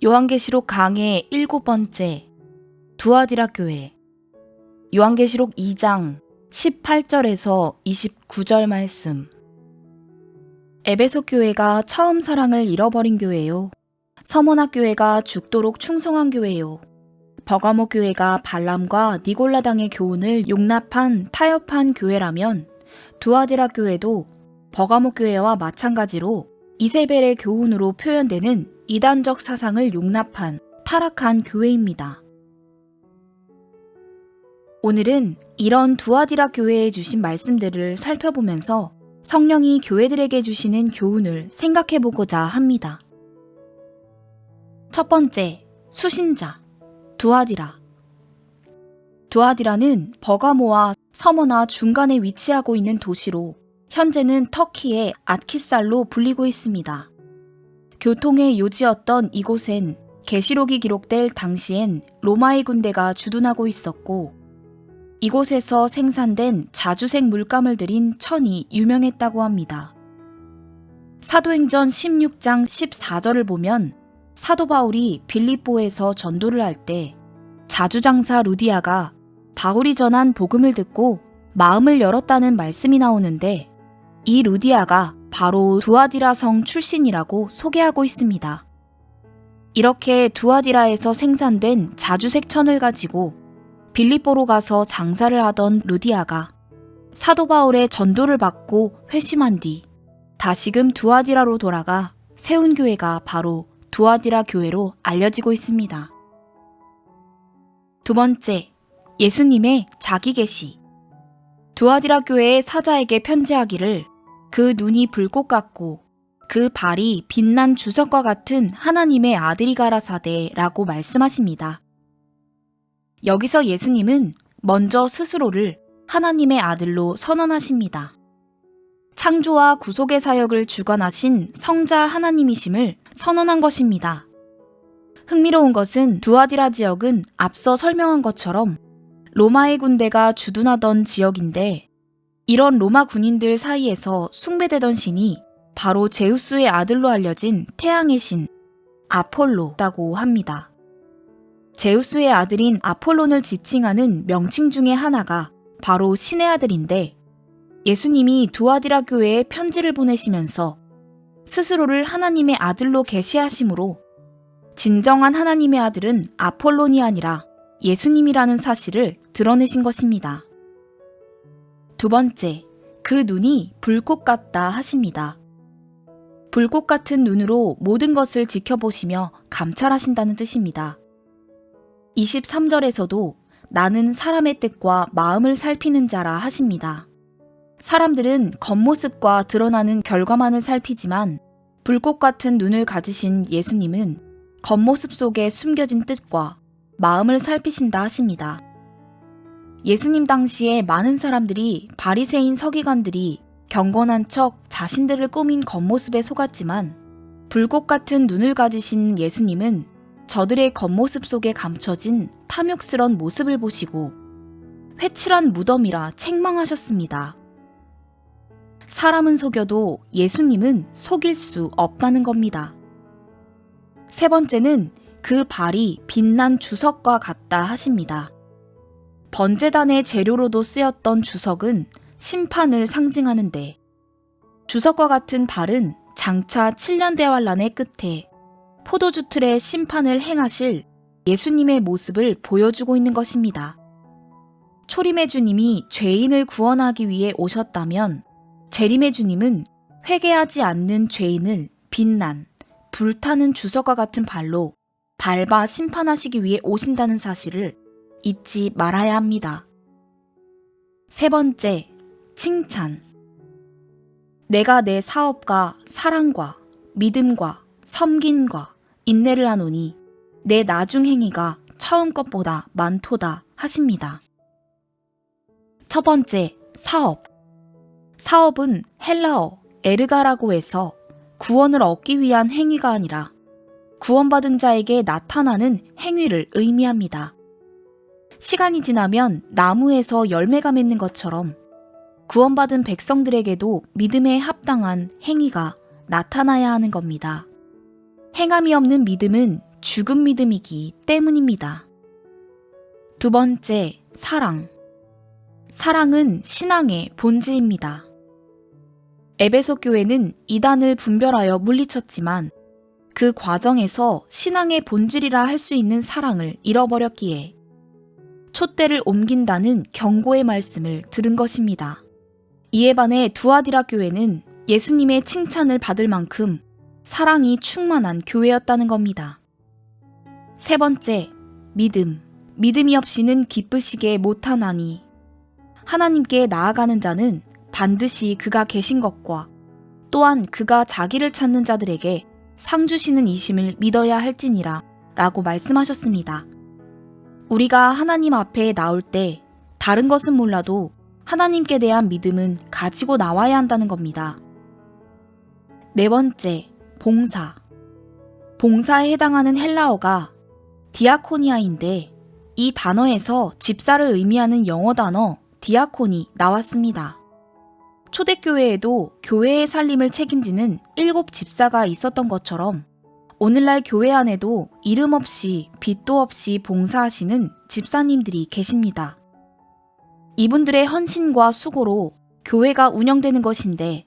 요한계시록 강해 7번째 두아디라 교회. 요한계시록 2장 18절에서 29절 말씀. 에베소 교회가 처음 사랑을 잃어버린 교회요. 서모나 교회가 죽도록 충성한 교회요. 버가모 교회가 발람과 니골라당의 교훈을 용납한 타협한 교회라면 두아디라 교회도 버가모 교회와 마찬가지로 이세벨의 교훈으로 표현되는 이단적 사상을 용납한 타락한 교회입니다. 오늘은 이런 두아디라 교회에 주신 말씀들을 살펴보면서 성령이 교회들에게 주시는 교훈을 생각해보고자 합니다. 첫 번째, 수신자, 두아디라. 두아디라는 버가모와 서머나 중간에 위치하고 있는 도시로 현재는 터키의 아키살로 불리고 있습니다. 교통의 요지였던 이곳엔 계시록이 기록될 당시엔 로마의 군대가 주둔하고 있었고 이곳에서 생산된 자주색 물감을 들인 천이 유명했다고 합니다. 사도행전 16장 14절을 보면 사도 바울이 빌립보에서 전도를 할 때 자주장사 루디아가 바울이 전한 복음을 듣고 마음을 열었다는 말씀이 나오는데 이 루디아가 바로 두아디라 성 출신이라고 소개하고 있습니다. 이렇게 두아디라에서 생산된 자주색 천을 가지고 빌립보로 가서 장사를 하던 루디아가 사도 바울의 전도를 받고 회심한 뒤 다시금 두아디라로 돌아가 세운 교회가 바로 두아디라 교회로 알려지고 있습니다. 두 번째, 예수님의 자기 계시. 두아디라 교회의 사자에게 편지하기를 그 눈이 불꽃 같고 그 발이 빛난 주석과 같은 하나님의 아들이 가라사대라고 말씀하십니다. 여기서 예수님은 먼저 스스로를 하나님의 아들로 선언하십니다. 창조와 구속의 사역을 주관하신 성자 하나님이심을 선언한 것입니다. 흥미로운 것은 두아디라 지역은 앞서 설명한 것처럼 로마의 군대가 주둔하던 지역인데 이런 로마 군인들 사이에서 숭배되던 신이 바로 제우스의 아들로 알려진 태양의 신 아폴로라고 합니다. 제우스의 아들인 아폴론을 지칭하는 명칭 중에 하나가 바로 신의 아들인데 예수님이 두아디라 교회에 편지를 보내시면서 스스로를 하나님의 아들로 계시하심으로 진정한 하나님의 아들은 아폴론이 아니라 예수님이라는 사실을 드러내신 것입니다. 두 번째, 그 눈이 불꽃 같다 하십니다. 불꽃 같은 눈으로 모든 것을 지켜보시며 감찰하신다는 뜻입니다. 23절에서도 나는 사람의 뜻과 마음을 살피는 자라 하십니다. 사람들은 겉모습과 드러나는 결과만을 살피지만 불꽃 같은 눈을 가지신 예수님은 겉모습 속에 숨겨진 뜻과 마음을 살피신다 하십니다. 예수님 당시에 많은 사람들이 바리새인 서기관들이 경건한 척 자신들을 꾸민 겉모습에 속았지만 불꽃 같은 눈을 가지신 예수님은 저들의 겉모습 속에 감춰진 탐욕스런 모습을 보시고 회칠한 무덤이라 책망하셨습니다. 사람은 속여도 예수님은 속일 수 없다는 겁니다. 세 번째는 그 발이 빛난 주석과 같다 하십니다. 번제단의 재료로도 쓰였던 주석은 심판을 상징하는데 주석과 같은 발은 장차 7년 대환란의 끝에 포도주 틀에 심판을 행하실 예수님의 모습을 보여주고 있는 것입니다. 초림의 주님이 죄인을 구원하기 위해 오셨다면 재림의 주님은 회개하지 않는 죄인을 빛난 불타는 주석과 같은 발로 밟아 심판하시기 위해 오신다는 사실을 잊지 말아야 합니다. 세 번째, 칭찬. 내가 내 사업과 사랑과 믿음과 섬김과 인내를 하노니 내 나중 행위가 처음 것보다 많도다 하십니다. 첫 번째, 사업. 사업은 헬라어 에르가라고 해서 구원을 얻기 위한 행위가 아니라 구원받은 자에게 나타나는 행위를 의미합니다. 시간이 지나면 나무에서 열매가 맺는 것처럼 구원받은 백성들에게도 믿음에 합당한 행위가 나타나야 하는 겁니다. 행함이 없는 믿음은 죽은 믿음이기 때문입니다. 두 번째, 사랑. 사랑은 신앙의 본질입니다. 에베소 교회는 이단을 분별하여 물리쳤지만 그 과정에서 신앙의 본질이라 할 수 있는 사랑을 잃어버렸기에 촛대를 옮긴다는 경고의 말씀을 들은 것입니다. 이에 반해 두아디라 교회는 예수님의 칭찬을 받을 만큼 사랑이 충만한 교회였다는 겁니다. 세 번째, 믿음. 믿음이 없이는 기쁘시게 못하나니 하나님께 나아가는 자는 반드시 그가 계신 것과 또한 그가 자기를 찾는 자들에게 상 주시는 이심을 믿어야 할지니라 라고 말씀하셨습니다. 우리가 하나님 앞에 나올 때 다른 것은 몰라도 하나님께 대한 믿음은 가지고 나와야 한다는 겁니다. 네 번째, 봉사. 봉사에 해당하는 헬라어가 디아코니아인데 이 단어에서 집사를 의미하는 영어 단어 디아코니 나왔습니다. 초대교회에도 교회의 살림을 책임지는 7 집사가 있었던 것처럼 오늘날 교회 안에도 이름 없이 빚도 없이 봉사하시는 집사님들이 계십니다. 이분들의 헌신과 수고로 교회가 운영되는 것인데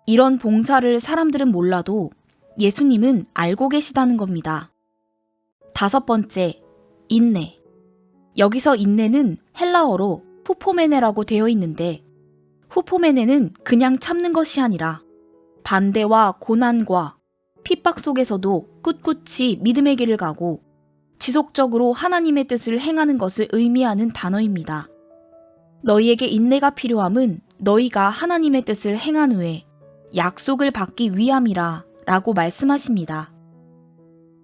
이런 봉사를 사람들은 몰라도 예수님은 알고 계시다는 겁니다. 다섯 번째, 인내. 여기서 인내는 헬라어로 후포메네라고 되어 있는데 후포메네는 그냥 참는 것이 아니라 반대와 고난과 핍박 속에서도 꿋꿋이 믿음의 길을 가고 지속적으로 하나님의 뜻을 행하는 것을 의미하는 단어입니다. 너희에게 인내가 필요함은 너희가 하나님의 뜻을 행한 후에 약속을 받기 위함이라 라고 말씀하십니다.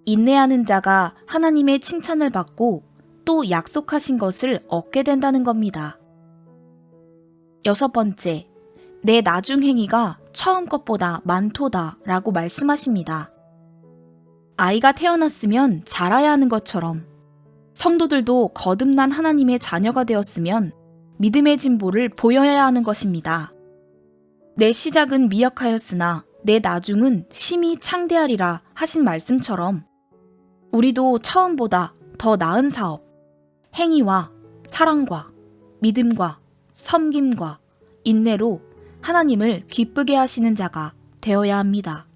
인내하는 자가 하나님의 칭찬을 받고 또 약속하신 것을 얻게 된다는 겁니다. 여섯 번째, 내 나중 행위가 처음 것보다 많도다 라고 말씀하십니다. 아이가 태어났으면 자라야 하는 것처럼 성도들도 거듭난 하나님의 자녀가 되었으면 믿음의 진보를 보여야 하는 것입니다. 내 시작은 미약하였으나 내 나중은 심히 창대하리라 하신 말씀처럼 우리도 처음보다 더 나은 사업, 행위와 사랑과 믿음과 섬김과 인내로 하나님을 기쁘게 하시는 자가 되어야 합니다.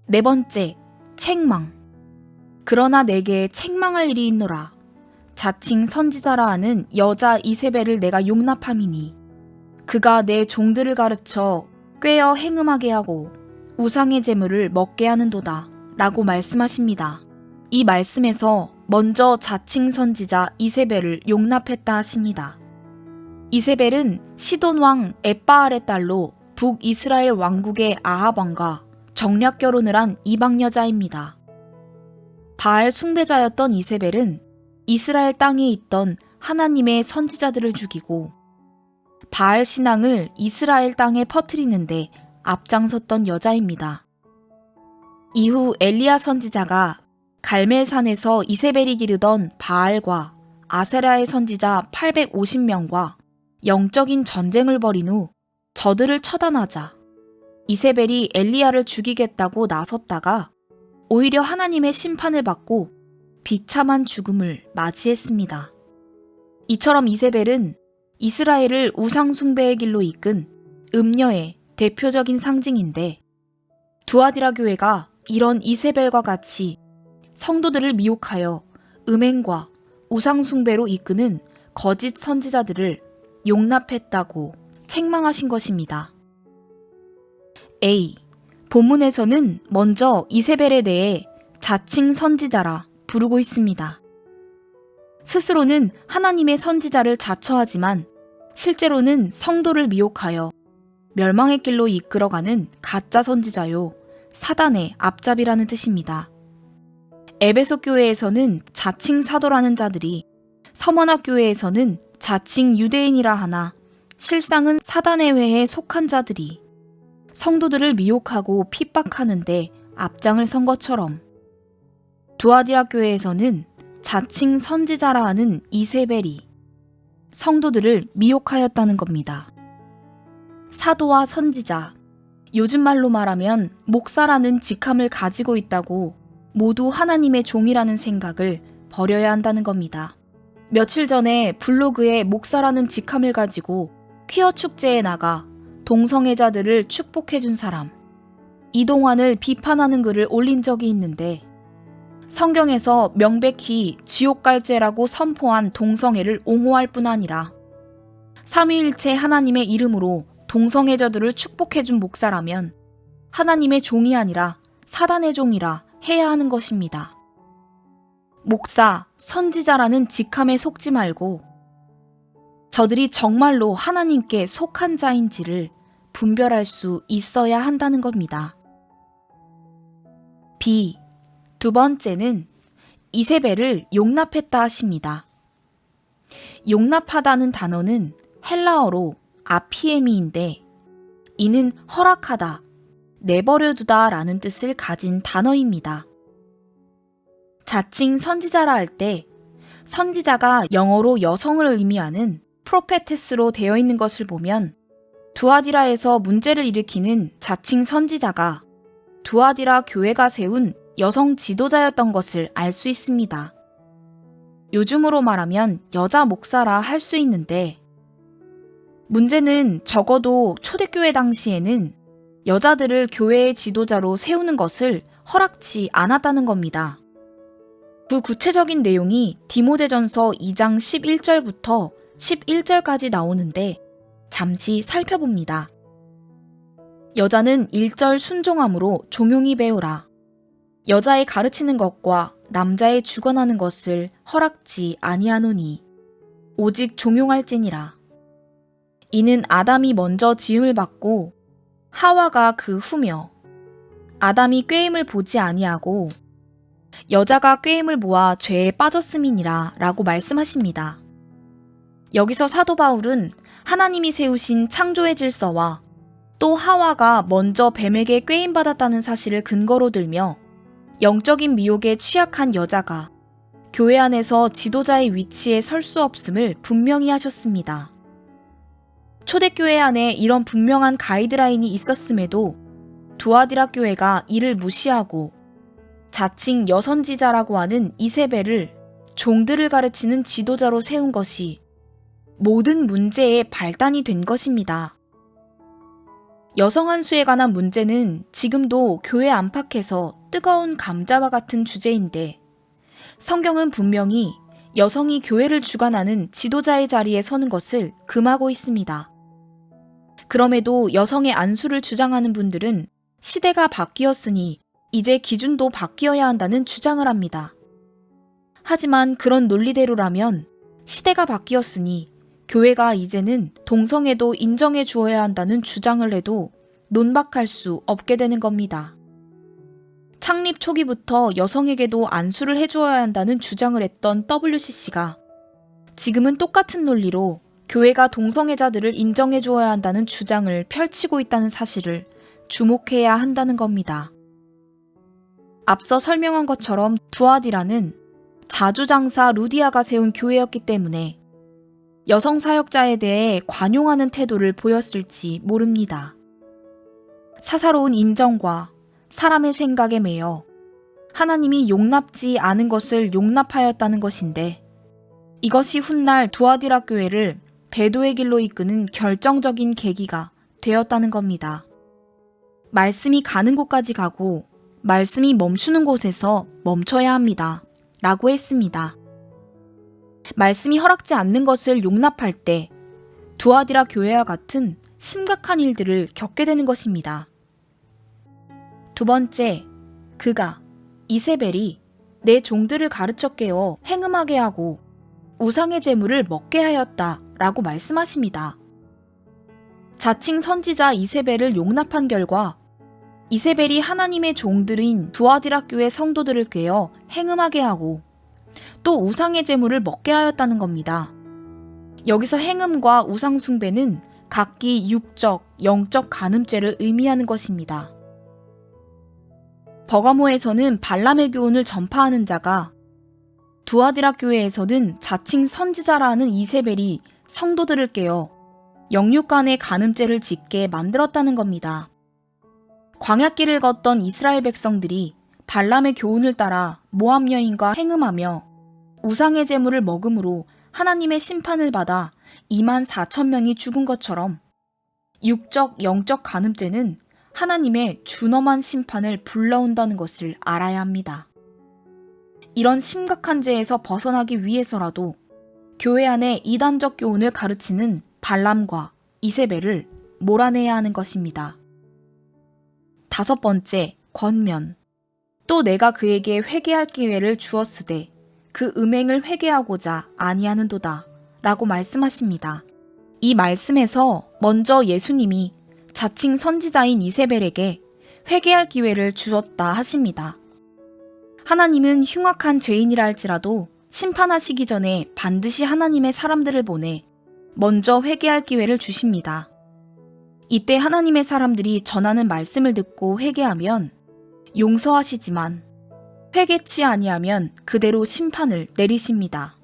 네 번째, 책망. 그러나 내게 책망할 일이 있노라. 자칭 선지자라 하는 여자 이세벨을 내가 용납함이니 그가 내 종들을 가르쳐 꾀어 행음하게 하고 우상의 제물을 먹게 하는도다 라고 말씀하십니다. 이 말씀에서 먼저 자칭 선지자 이세벨을 용납했다 하십니다. 이세벨은 시돈 왕 엣바알의 딸로 북이스라엘 왕국의 아합 왕과 정략 결혼을 한 이방 여자입니다. 바알 숭배자였던 이세벨은 이스라엘 땅에 있던 하나님의 선지자들을 죽이고 바알 신앙을 이스라엘 땅에 퍼뜨리는데 앞장섰던 여자입니다. 이후 엘리야 선지자가 갈멜산에서 이세벨이 기르던 바알과 아세라의 선지자 850명과 영적인 전쟁을 벌인 후 저들을 처단하자 이세벨이 엘리야를 죽이겠다고 나섰다가 오히려 하나님의 심판을 받고 비참한 죽음을 맞이했습니다. 이처럼 이세벨은 이스라엘을 우상 숭배의 길로 이끈 음녀의 대표적인 상징인데 두아디라 교회가 이런 이세벨과 같이 성도들을 미혹하여 음행과 우상 숭배로 이끄는 거짓 선지자들을 용납했다고 책망하신 것입니다. A. 본문에서는 먼저 이세벨에 대해 자칭 선지자라 부르고 있습니다. 스스로는 하나님의 선지자를 자처하지만 실제로는 성도를 미혹하여 멸망의 길로 이끌어가는 가짜 선지자요, 사단의 앞잡이라는 뜻입니다. 에베소 교회에서는 자칭 사도라는 자들이, 서머나 교회에서는 자칭 유대인이라 하나 실상은 사단의 회에 속한 자들이 성도들을 미혹하고 핍박하는데 앞장을 선 것처럼 두아디라 교회에서는 자칭 선지자라 하는 이세벨이 성도들을 미혹하였다는 겁니다. 사도와 선지자, 요즘 말로 말하면 목사라는 직함을 가지고 있다고 모두 하나님의 종이라는 생각을 버려야 한다는 겁니다. 며칠 전에 블로그에 목사라는 직함을 가지고 퀴어 축제에 나가 동성애자들을 축복해준 사람, 이동환을 비판하는 글을 올린 적이 있는데 성경에서 명백히 지옥 갈 죄라고 선포한 동성애를 옹호할 뿐 아니라 삼위일체 하나님의 이름으로 동성애자들을 축복해준 목사라면 하나님의 종이 아니라 사단의 종이라 해야 하는 것입니다. 목사, 선지자라는 직함에 속지 말고 저들이 정말로 하나님께 속한 자인지를 분별할 수 있어야 한다는 겁니다. B. 두 번째는 이세벨을 용납했다 하십니다. 용납하다는 단어는 헬라어로 아피에미인데 이는 허락하다, 내버려두다 라는 뜻을 가진 단어입니다. 자칭 선지자라 할 때 선지자가 영어로 여성을 의미하는 프로페테스로 되어 있는 것을 보면 두아디라에서 문제를 일으키는 자칭 선지자가 두아디라 교회가 세운 여성 지도자였던 것을 알 수 있습니다. 요즘으로 말하면 여자 목사라 할 수 있는데 문제는 적어도 초대교회 당시에는 여자들을 교회의 지도자로 세우는 것을 허락치 않았다는 겁니다. 그 구체적인 내용이 디모데전서 2장 11절부터 11절까지 나오는데 잠시 살펴봅니다. 여자는 1절 순종함으로 종용히 배우라. 여자의 가르치는 것과 남자의 주관하는 것을 허락지 아니하노니 오직 종용할지니라. 이는 아담이 먼저 지음을 받고 하와가 그 후며 아담이 꾀임을 보지 아니하고 여자가 꾀임을 보아 죄에 빠졌음이니라 라고 말씀하십니다. 여기서 사도 바울은 하나님이 세우신 창조의 질서와 또 하와가 먼저 뱀에게 꾀임받았다는 사실을 근거로 들며 영적인 미혹에 취약한 여자가 교회 안에서 지도자의 위치에 설 수 없음을 분명히 하셨습니다. 초대교회 안에 이런 분명한 가이드라인이 있었음에도 두아디라 교회가 이를 무시하고 자칭 여선지자라고 하는 이세벨을 종들을 가르치는 지도자로 세운 것이 모든 문제의 발단이 된 것입니다. 여성 한 수에 관한 문제는 지금도 교회 안팎에서 뜨거운 감자와 같은 주제인데 성경은 분명히 여성이 교회를 주관하는 지도자의 자리에 서는 것을 금하고 있습니다. 그럼에도 여성의 안수를 주장하는 분들은 시대가 바뀌었으니 이제 기준도 바뀌어야 한다는 주장을 합니다. 하지만 그런 논리대로라면 시대가 바뀌었으니 교회가 이제는 동성애도 인정해 주어야 한다는 주장을 해도 논박할 수 없게 되는 겁니다. 창립 초기부터 여성에게도 안수를 해주어야 한다는 주장을 했던 WCC가 지금은 똑같은 논리로 교회가 동성애자들을 인정해 주어야 한다는 주장을 펼치고 있다는 사실을 주목해야 한다는 겁니다. 앞서 설명한 것처럼 두아디라는 자주장사 루디아가 세운 교회였기 때문에 여성 사역자에 대해 관용하는 태도를 보였을지 모릅니다. 사사로운 인정과 사람의 생각에 매여 하나님이 용납지 않은 것을 용납하였다는 것인데 이것이 훗날 두아디라 교회를 배도의 길로 이끄는 결정적인 계기가 되었다는 겁니다. 말씀이 가는 곳까지 가고 말씀이 멈추는 곳에서 멈춰야 합니다. 라고 했습니다. 말씀이 허락지 않는 것을 용납할 때 두아디라 교회와 같은 심각한 일들을 겪게 되는 것입니다. 두 번째, 그가 이세벨이 내 종들을 가르쳐 깨어 행음하게 하고 우상의 제물을 먹게 하였다 라고 말씀하십니다. 자칭 선지자 이세벨을 용납한 결과 이세벨이 하나님의 종들인 두아디라 교회 성도들을 꿰어 행음하게 하고 또 우상의 제물을 먹게 하였다는 겁니다. 여기서 행음과 우상 숭배는 각기 육적, 영적 간음죄를 의미하는 것입니다. 버가모에서는 발람의 교훈을 전파하는 자가 두아디라 교회에서는 자칭 선지자라 하는 이세벨이 성도들을 깨어 영육 간의 간음죄를 짓게 만들었다는 겁니다. 광야길을 걷던 이스라엘 백성들이 발람의 교훈을 따라 모압 여인과 행음하며 우상의 제물을 먹음으로 하나님의 심판을 받아 24,000명이 죽은 것처럼 육적, 영적 간음죄는 하나님의 준엄한 심판을 불러온다는 것을 알아야 합니다. 이런 심각한 죄에서 벗어나기 위해서라도 교회 안에 이단적 교훈을 가르치는 발람과 이세벨을 몰아내야 하는 것입니다. 5번째, 권면. 또 내가 그에게 회개할 기회를 주었으되 그 음행을 회개하고자 아니하는도다 라고 말씀하십니다. 이 말씀에서 먼저 예수님이 자칭 선지자인 이세벨에게 회개할 기회를 주었다 하십니다. 하나님은 흉악한 죄인이라 할지라도 심판하시기 전에 반드시 하나님의 사람들을 보내 먼저 회개할 기회를 주십니다. 이때 하나님의 사람들이 전하는 말씀을 듣고 회개하면 용서하시지만 회개치 아니하면 그대로 심판을 내리십니다.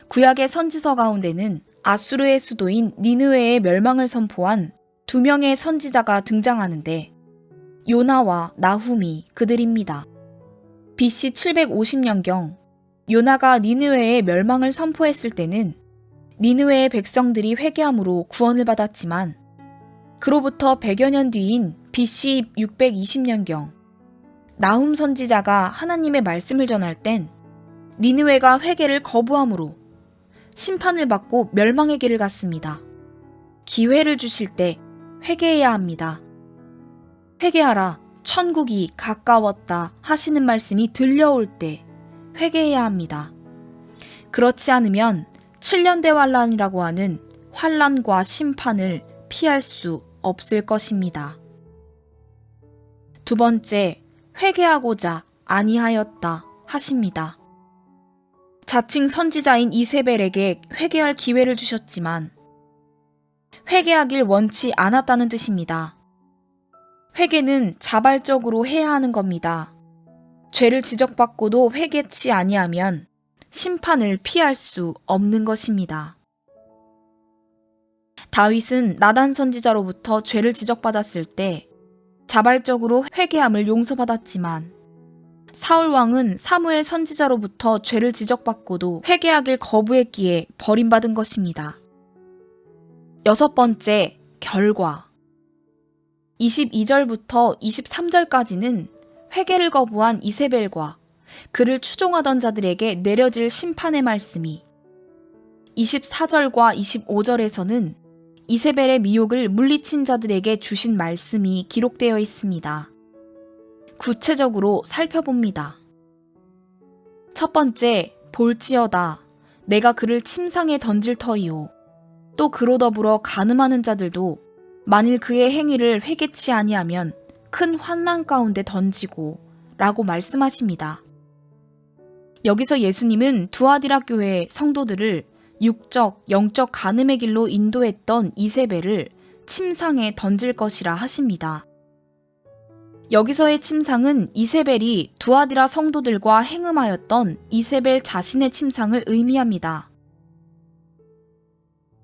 구약의 선지서 가운데는 아수르의 수도인 니느웨의 멸망을 선포한 2명의 선지자가 등장하는데 요나와 나훔이 그들입니다. BC 750년경 요나가 니느웨의 멸망을 선포했을 때는 니느웨의 백성들이 회개함으로 구원을 받았지만 그로부터 100여 년 뒤인 BC 620년경 나훔 선지자가 하나님의 말씀을 전할 땐 니느웨가 회개를 거부함으로 심판을 받고 멸망의 길을 갔습니다. 기회를 주실 때 회개해야 합니다. 회개하라, 천국이 가까웠다 하시는 말씀이 들려올 때 회개해야 합니다. 그렇지 않으면 7년대 환란이라고 하는 환란과 심판을 피할 수 없을 것입니다. 2번째, 회개하고자 아니하였다 하십니다. 자칭 선지자인 이세벨에게 회개할 기회를 주셨지만 회개하길 원치 않았다는 뜻입니다. 회개는 자발적으로 해야 하는 겁니다. 죄를 지적받고도 회개치 아니하면 심판을 피할 수 없는 것입니다. 다윗은 나단 선지자로부터 죄를 지적받았을 때 자발적으로 회개함을 용서받았지만 사울 왕은 사무엘 선지자로부터 죄를 지적받고도 회개하길 거부했기에 버림받은 것입니다. 6번째, 결과. 22절부터 23절까지는 회개를 거부한 이세벨과 그를 추종하던 자들에게 내려질 심판의 말씀이, 24절과 25절에서는 이세벨의 미혹을 물리친 자들에게 주신 말씀이 기록되어 있습니다. 구체적으로 살펴봅니다. 첫 번째, 볼지어다 내가 그를 침상에 던질 터이요. 또 그로 더불어 간음하는 자들도 만일 그의 행위를 회개치 아니하면 큰 환난 가운데 던지고 라고 말씀하십니다. 여기서 예수님은 두아디라 교회 성도들을 육적, 영적 간음의 길로 인도했던 이세벨을 침상에 던질 것이라 하십니다. 여기서의 침상은 이세벨이 두아디라 성도들과 행음하였던 이세벨 자신의 침상을 의미합니다.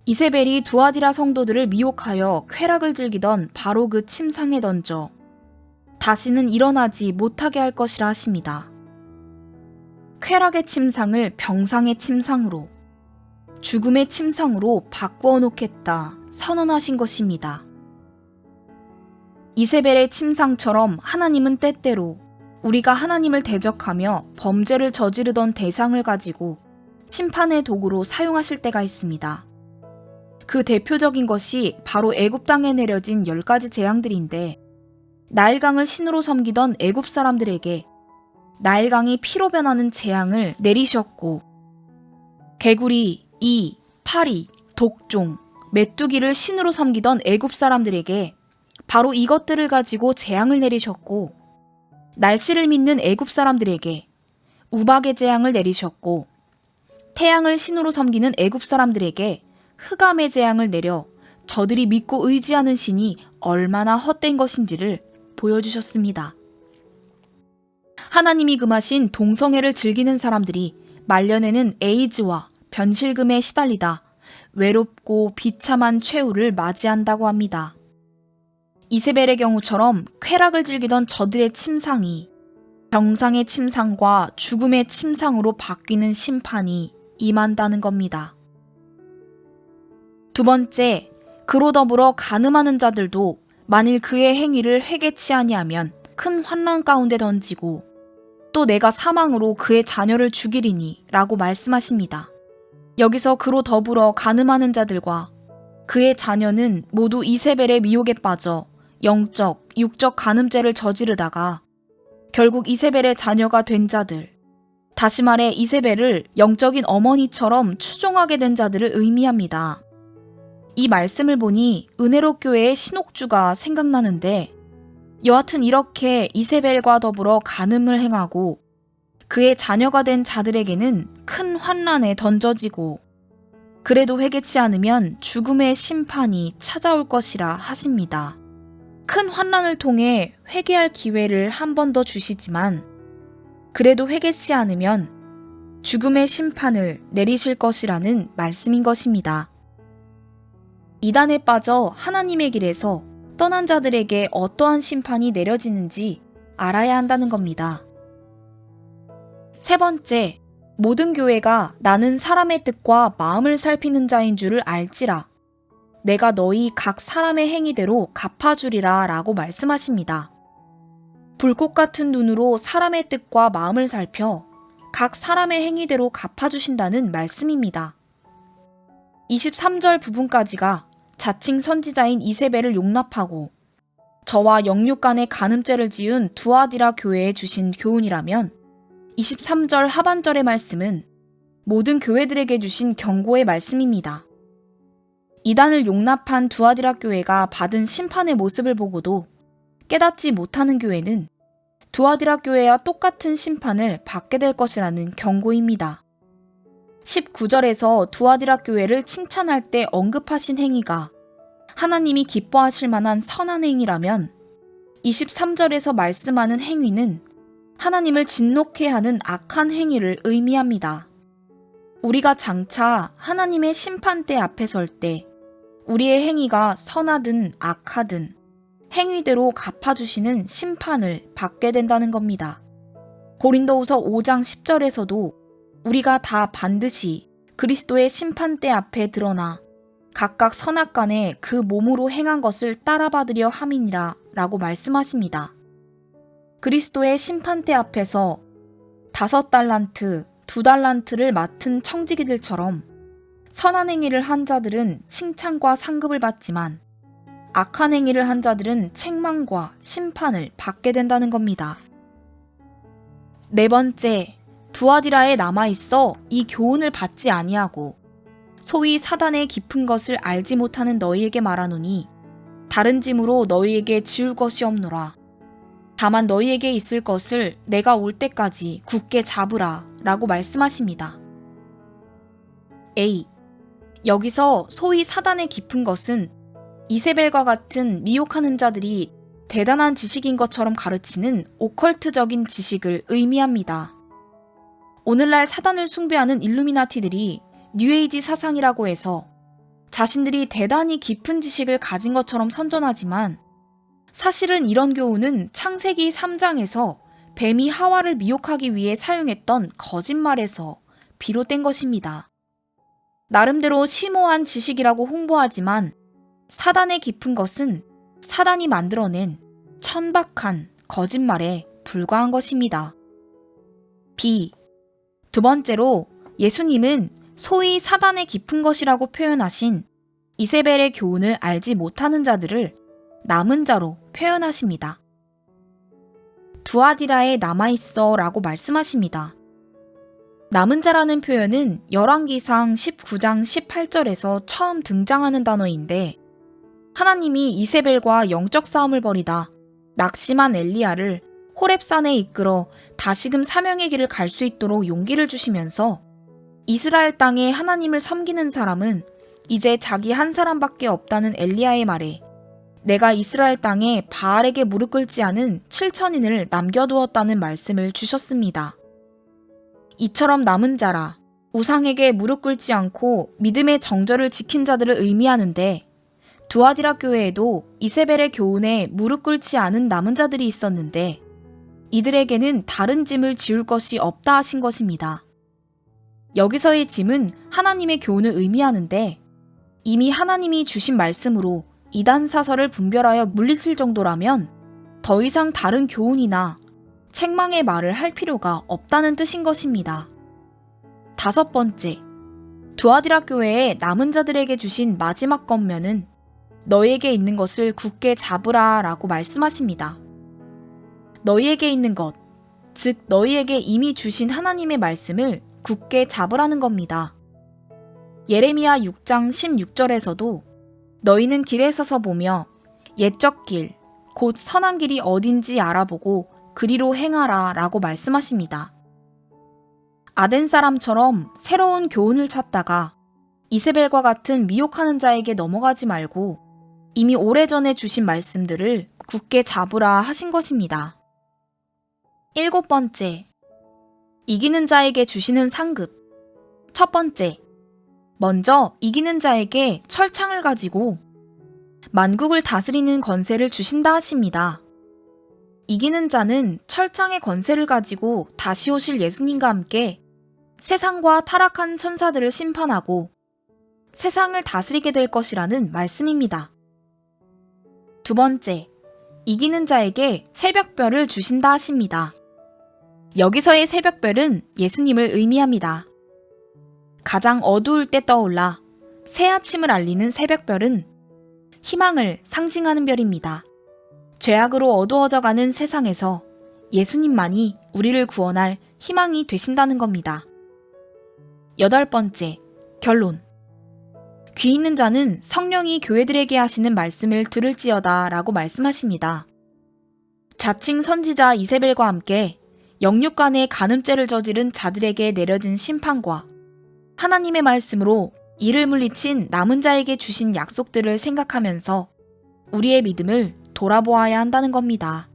이세벨이 두아디라 성도들을 미혹하여 쾌락을 즐기던 바로 그 침상에 던져 다시는 일어나지 못하게 할 것이라 하십니다. 쾌락의 침상을 병상의 침상으로, 죽음의 침상으로 바꾸어 놓겠다 선언하신 것입니다. 이세벨의 침상처럼 하나님은 때때로 우리가 하나님을 대적하며 범죄를 저지르던 대상을 가지고 심판의 도구로 사용하실 때가 있습니다. 그 대표적인 것이 바로 애굽 땅에 내려진 10가지 재앙들인데, 나일강을 신으로 섬기던 애굽 사람들에게 나일강이 피로 변하는 재앙을 내리셨고, 개구리, 이, 파리, 독종, 메뚜기를 신으로 섬기던 애굽 사람들에게 바로 이것들을 가지고 재앙을 내리셨고, 날씨를 믿는 애굽 사람들에게 우박의 재앙을 내리셨고, 태양을 신으로 섬기는 애굽 사람들에게 흑암의 재앙을 내려 저들이 믿고 의지하는 신이 얼마나 헛된 것인지를 보여주셨습니다. 하나님이 금하신 동성애를 즐기는 사람들이 말년에는 에이즈와 변실금에 시달리다 외롭고 비참한 최후를 맞이한다고 합니다. 이세벨의 경우처럼 쾌락을 즐기던 저들의 침상이 병상의 침상과 죽음의 침상으로 바뀌는 심판이 임한다는 겁니다. 두 번째, 그로 더불어 간음하는 자들도 만일 그의 행위를 회개치 아니하면 큰 환난 가운데 던지고 또 내가 사망으로 그의 자녀를 죽이리니 라고 말씀하십니다. 여기서 그로 더불어 간음하는 자들과 그의 자녀는 모두 이세벨의 미혹에 빠져 영적, 육적 간음죄를 저지르다가 결국 이세벨의 자녀가 된 자들, 다시 말해 이세벨을 영적인 어머니처럼 추종하게 된 자들을 의미합니다. 이 말씀을 보니 은혜로 교회의 신옥주가 생각나는데 여하튼 이렇게 이세벨과 더불어 간음을 행하고 그의 자녀가 된 자들에게는 큰 환난에 던져지고 그래도 회개치 않으면 죽음의 심판이 찾아올 것이라 하십니다. 큰 환난을 통해 회개할 기회를 한 번 더 주시지만 그래도 회개치 않으면 죽음의 심판을 내리실 것이라는 말씀인 것입니다. 이단에 빠져 하나님의 길에서 떠난 자들에게 어떠한 심판이 내려지는지 알아야 한다는 겁니다. 세 번째, 모든 교회가 나는 사람의 뜻과 마음을 살피는 자인 줄을 알지라. 내가 너희 각 사람의 행위대로 갚아주리라 라고 말씀하십니다. 불꽃 같은 눈으로 사람의 뜻과 마음을 살펴 각 사람의 행위대로 갚아주신다는 말씀입니다. 23절 부분까지가 자칭 선지자인 이세벨을 용납하고 저와 영육 간의 간음죄를 지은 두아디라 교회에 주신 교훈이라면 23절 하반절의 말씀은 모든 교회들에게 주신 경고의 말씀입니다. 이단을 용납한 두아디라 교회가 받은 심판의 모습을 보고도 깨닫지 못하는 교회는 두아디라 교회와 똑같은 심판을 받게 될 것이라는 경고입니다. 19절에서 두아디라 교회를 칭찬할 때 언급하신 행위가 하나님이 기뻐하실 만한 선한 행위라면 23절에서 말씀하는 행위는 하나님을 진노케 하는 악한 행위를 의미합니다. 우리가 장차 하나님의 심판대 앞에 설 때 우리의 행위가 선하든 악하든 행위대로 갚아주시는 심판을 받게 된다는 겁니다. 고린도후서 5장 10절에서도 우리가 다 반드시 그리스도의 심판대 앞에 드러나 각각 선악간에 그 몸으로 행한 것을 따라받으려 함이니라 라고 말씀하십니다. 그리스도의 심판대 앞에서 5달란트, 2달란트를 맡은 청지기들처럼 선한 행위를 한 자들은 칭찬과 상급을 받지만 악한 행위를 한 자들은 책망과 심판을 받게 된다는 겁니다. 네 번째, 두아디라에 남아있어 이 교훈을 받지 아니하고 소위 사단의 깊은 것을 알지 못하는 너희에게 말하노니 다른 짐으로 너희에게 지울 것이 없노라. 다만 너희에게 있을 것을 내가 올 때까지 굳게 잡으라 라고 말씀하십니다. A. 여기서 소위 사단의 깊은 것은 이세벨과 같은 미혹하는 자들이 대단한 지식인 것처럼 가르치는 오컬트적인 지식을 의미합니다. 오늘날 사단을 숭배하는 일루미나티들이 뉴에이지 사상이라고 해서 자신들이 대단히 깊은 지식을 가진 것처럼 선전하지만 사실은 이런 교훈은 창세기 3장에서 뱀이 하와를 미혹하기 위해 사용했던 거짓말에서 비롯된 것입니다. 나름대로 심오한 지식이라고 홍보하지만 사단의 깊은 것은 사단이 만들어낸 천박한 거짓말에 불과한 것입니다. B. 두 번째로 예수님은 소위 사단의 깊은 것이라고 표현하신 이세벨의 교훈을 알지 못하는 자들을 남은 자로 표현하십니다. 두아디라에 남아있어 라고 말씀하십니다. 남은 자라는 표현은 열왕기상 19장 18절에서 처음 등장하는 단어인데 하나님이 이세벨과 영적 싸움을 벌이다 낙심한 엘리야를 호렙산에 이끌어 다시금 사명의 길을 갈 수 있도록 용기를 주시면서 이스라엘 땅에 하나님을 섬기는 사람은 이제 자기 한 사람밖에 없다는 엘리야의 말에 내가 이스라엘 땅에 바알에게 무릎 꿇지 않은 7천인을 남겨두었다는 말씀을 주셨습니다. 이처럼 남은 자라 우상에게 무릎 꿇지 않고 믿음의 정절을 지킨 자들을 의미하는데 두아디라 교회에도 이세벨의 교훈에 무릎 꿇지 않은 남은 자들이 있었는데 이들에게는 다른 짐을 지울 것이 없다 하신 것입니다. 여기서의 짐은 하나님의 교훈을 의미하는데 이미 하나님이 주신 말씀으로 이단 사설을 분별하여 물리칠 정도라면 더 이상 다른 교훈이나 책망의 말을 할 필요가 없다는 뜻인 것입니다. 5번째, 두아디라 교회의 남은 자들에게 주신 마지막 권면은 너희에게 있는 것을 굳게 잡으라 라고 말씀하십니다. 너희에게 있는 것, 즉 너희에게 이미 주신 하나님의 말씀을 굳게 잡으라는 겁니다. 예레미야 6장 16절에서도 너희는 길에 서서 보며 옛적 길, 곧 선한 길이 어딘지 알아보고 그리로 행하라 라고 말씀하십니다. 아덴 사람처럼 새로운 교훈을 찾다가 이세벨과 같은 미혹하는 자에게 넘어가지 말고 이미 오래전에 주신 말씀들을 굳게 잡으라 하신 것입니다. 7번째, 이기는 자에게 주시는 상급. 첫 번째, 먼저 이기는 자에게 철창을 가지고 만국을 다스리는 권세를 주신다 하십니다. 이기는 자는 철창의 권세를 가지고 다시 오실 예수님과 함께 세상과 타락한 천사들을 심판하고 세상을 다스리게 될 것이라는 말씀입니다. 두 번째, 이기는 자에게 새벽별을 주신다 하십니다. 여기서의 새벽별은 예수님을 의미합니다. 가장 어두울 때 떠올라 새 아침을 알리는 새벽별은 희망을 상징하는 별입니다. 죄악으로 어두워져가는 세상에서 예수님만이 우리를 구원할 희망이 되신다는 겁니다. 8번째, 결론. 귀 있는 자는 성령이 교회들에게 하시는 말씀을 들을지어다 라고 말씀하십니다. 자칭 선지자 이세벨과 함께 영육 간의 간음죄를 저지른 자들에게 내려진 심판과 하나님의 말씀으로 이를 물리친 남은 자에게 주신 약속들을 생각하면서 우리의 믿음을 돌아보아야 한다는 겁니다.